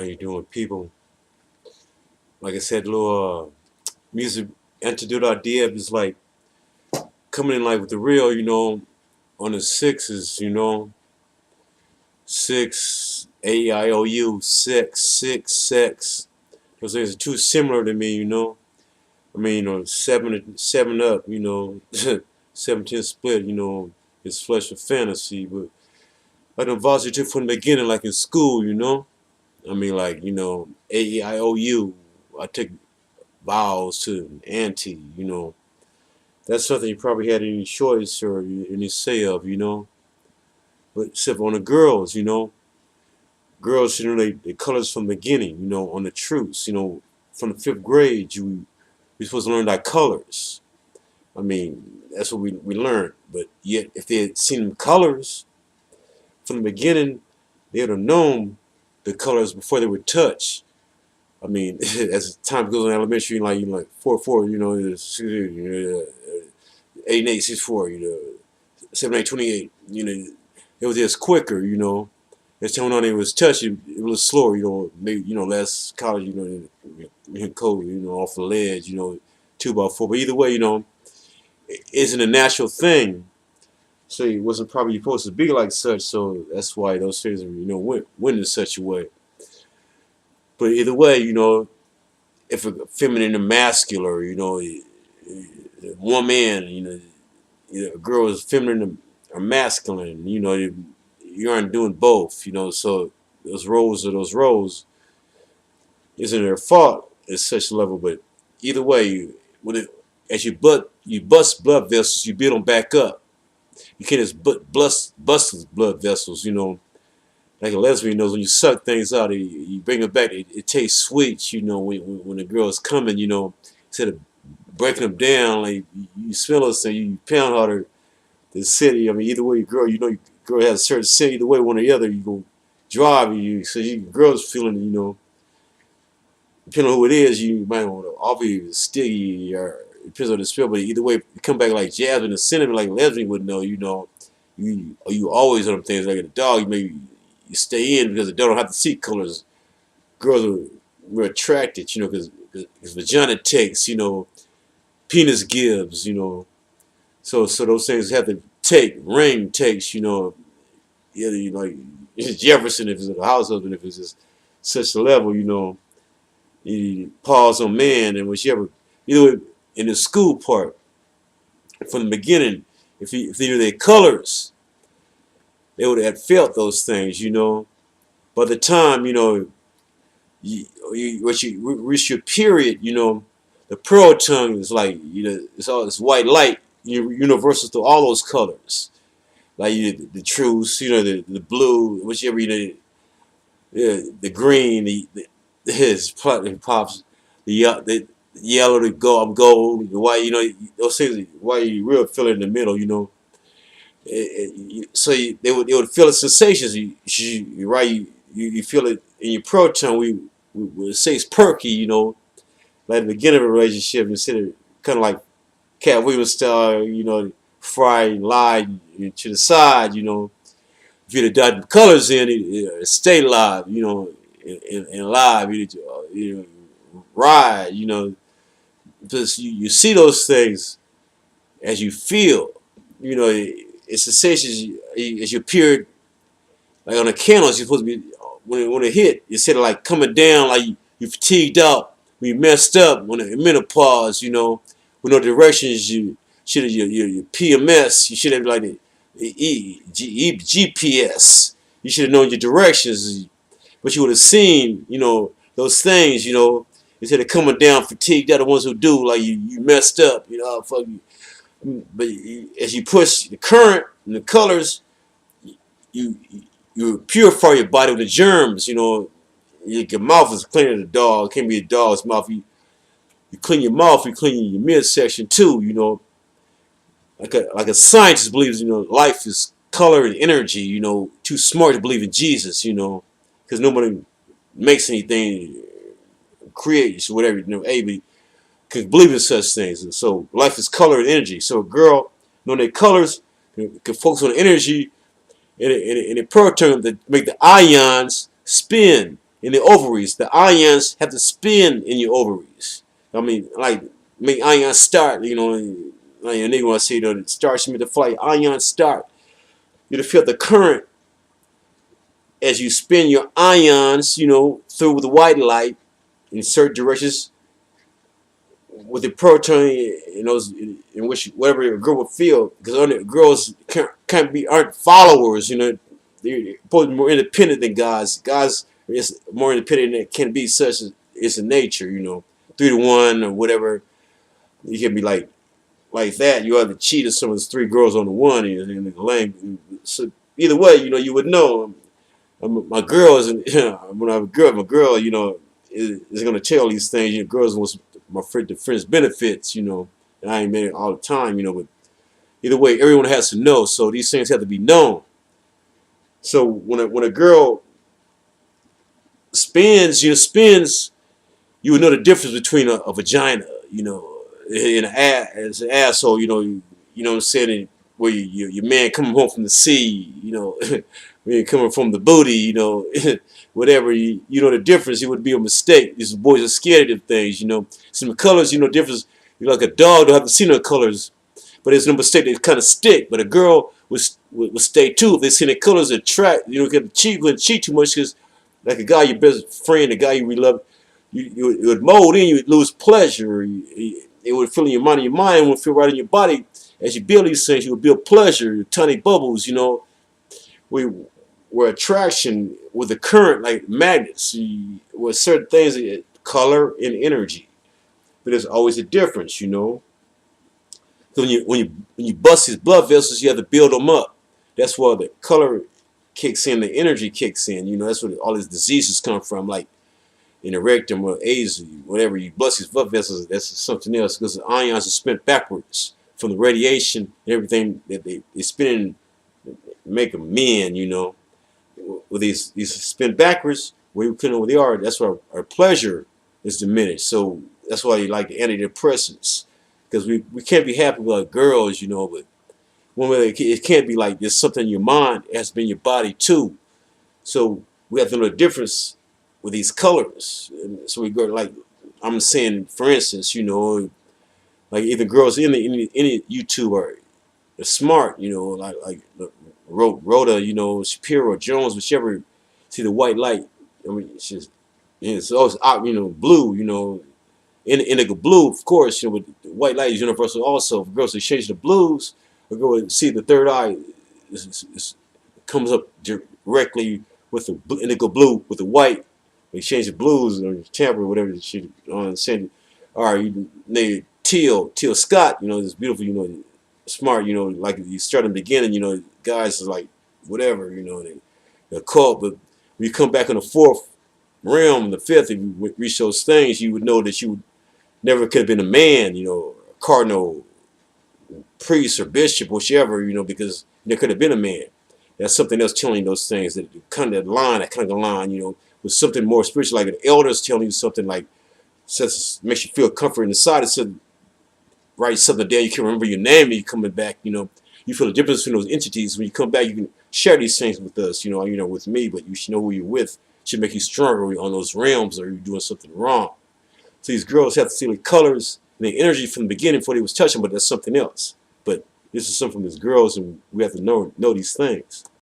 How you doing, people? Like I said, little music antidote idea is like coming in like with the real, on the sixes, six AIOU, six. Those things are too similar to me, I mean, seven up, 17 split, it's flesh of fantasy, but I done varsity from the beginning, like in school, I mean, like, AEIOU. I take vowels to anti, That's something you probably had any choice or any say of, But except on the girls, girls should know the colors from the beginning, on the truths, from the fifth grade, we supposed to learn our colors. I mean, that's what we learned. But yet, if they had seen them colors from the beginning, they would have known the colors before they were touched. I mean, as time goes in elementary, like 4 4, 8 8 6 4, 7 8 28, it was just quicker, As time went on, it was touching, it was slower, maybe less college, code, off the ledge, 2 by 4. But either way, it isn't a natural thing. So it wasn't probably supposed to be like such. So that's why those things, went in such a way. But either way, if a feminine and masculine, one man, a girl is feminine or masculine, you aren't doing both, so those roles isn't their fault at such a level, but either way, as you bust blood vessels, you build them back up. You can't just bust blood vessels, like a lesbian knows when you suck things out, you bring it back, it tastes sweet, when the girl is coming, instead of breaking them down, like you smell us and you pound harder the city. I mean, either way, your girl has a certain scent. Either way, one or the other, you go drive you. So girls feeling, depending on who it is, you might want to offer you sticky or it depends on the smell. But either way, you come back like jasmine and cinnamon, like lesbian would know. You always on them things like a dog. Maybe you stay in because they don't have to see colors. Girls are attracted, because vagina takes, penis gives, So those things have to take. Ring takes, yeah, like it's Jefferson if it's a house husband, if it's just such a level, you pause on man and whichever. Either way, in the school part, from the beginning, if they knew their colors, they would have felt those things, By the time, you reach your period, the pearl tongue is like, it's all this white light, universal to all those colors. Like the truce, the blue, whichever, the green, his pops, the yellow, the gold, the white, those things, why you real feel it in the middle, so they would feel the sensations. You right, you feel it in your proton. We say it's perky, like the beginning of a relationship, instead of kind of like Cat Williams style, fry and lie to the side, If you'd have done the colors in it, stay live, and live, ride, because you see those things as you feel, it's sensations as you appear, like on a candle, you're supposed to be, when it hit, instead of like coming down, like you fatigued out, when you messed up, when in menopause, with no directions, you should have your PMS, you should have like the GPS, you should have known your directions, but you would have seen, those things, instead of coming down fatigued, they're the ones who do, like you messed up, fuck you. But as you push the current and the colors, you you purify your body with the germs. Your mouth is cleaner than a dog. It can't be a dog's mouth. You clean your mouth. You clean your midsection too. Like a scientist believes. Life is color and energy. Too smart to believe in Jesus. Because nobody makes anything, creates whatever. But can believe in such things. And so life is color and energy. So a girl, knowing their colors, can focus on energy and a proton that make the ions spin. in the ovaries. The ions have to spin in your ovaries. I mean, like make ions start. Like a nigga want to say it starts me to flight. Ions start. You feel the current as you spin your ions. Through the white light in certain directions with the proton in which whatever a girl would feel, because other girls aren't followers. They're supposed to be more independent than guys. Guys is more independent than it can be, such as it's in nature. 3 to 1 or whatever. You can be like that. You either cheat or some of those 3 girls on the one in the lane. So either way, you would know. My girl is when I have a girl, my girl, is gonna tell these things. Girls wants the friends benefits. And I ain't made it all the time. But either way, everyone has to know. So these things have to be known. So when a girl spins, you would know the difference between a vagina, and an asshole. What I'm saying, where your man coming home from the sea, when you're coming from the booty, whatever, you know the difference. It would be a mistake. These boys are scared of them things, Some colors, difference. Like a dog don't have to see no colors, but it's no mistake. They kind of stick. But a girl would stay too if they see the colors attract. Wouldn't cheat too much, because like a guy, your best friend, the guy you really love, you would mold in. You would lose pleasure. It would feel in your mind. And your mind would feel right in your body. As you build these things, you would build pleasure, tiny bubbles. Where attraction with the current, like magnets, with certain things, color and energy. But there's always a difference. So when you bust these blood vessels, you have to build them up. That's why the color kicks in, the energy kicks in. That's where all these diseases come from, like in the rectum or AIDS, whatever. You bust these blood vessels, that's something else, because the ions are spent backwards from the radiation and everything that they spin, make them men. With these spin backwards, where you couldn't know where they are. That's why our pleasure is diminished. So that's why you like the antidepressants, because we can't be happy with our girls, but one way it can't be like there's something in your mind. It has to be in your body too. So we have to know the difference with these colors. And so we go, like I'm saying, for instance, like either girls in any YouTube are smart, like Rhoda, Shapiro, Jones, whichever. See the white light. I mean, it's always blue, indigo blue, of course. With the white light is universal. Also, if girls change the blues, a girl would see the third eye comes up directly with the indigo blue with the white. They change the blues or tamper, whatever she saying. All right, you name Teal Scott. This beautiful, smart. Like you start in the beginning. Guys is like whatever. They're cult, but when you come back in the 4th realm, the 5th, if you reach those things, you would know that you would never could have been a man. A cardinal, priest, or bishop, whichever. Because there could have been a man. That's something else telling you those things. That kind of line, with something more spiritual, like an elder's telling you something like makes you feel comfort inside. It said, write something down. You can remember your name, and you're coming back. You feel the difference between those entities. When you come back, you can share these things with us. With me, but you should know who you're with. It should make you stronger on those realms, or you're doing something wrong. So these girls have to see the colors and the energy from the beginning before they was touching, but that's something else. But this is something from these girls, and we have to know these things.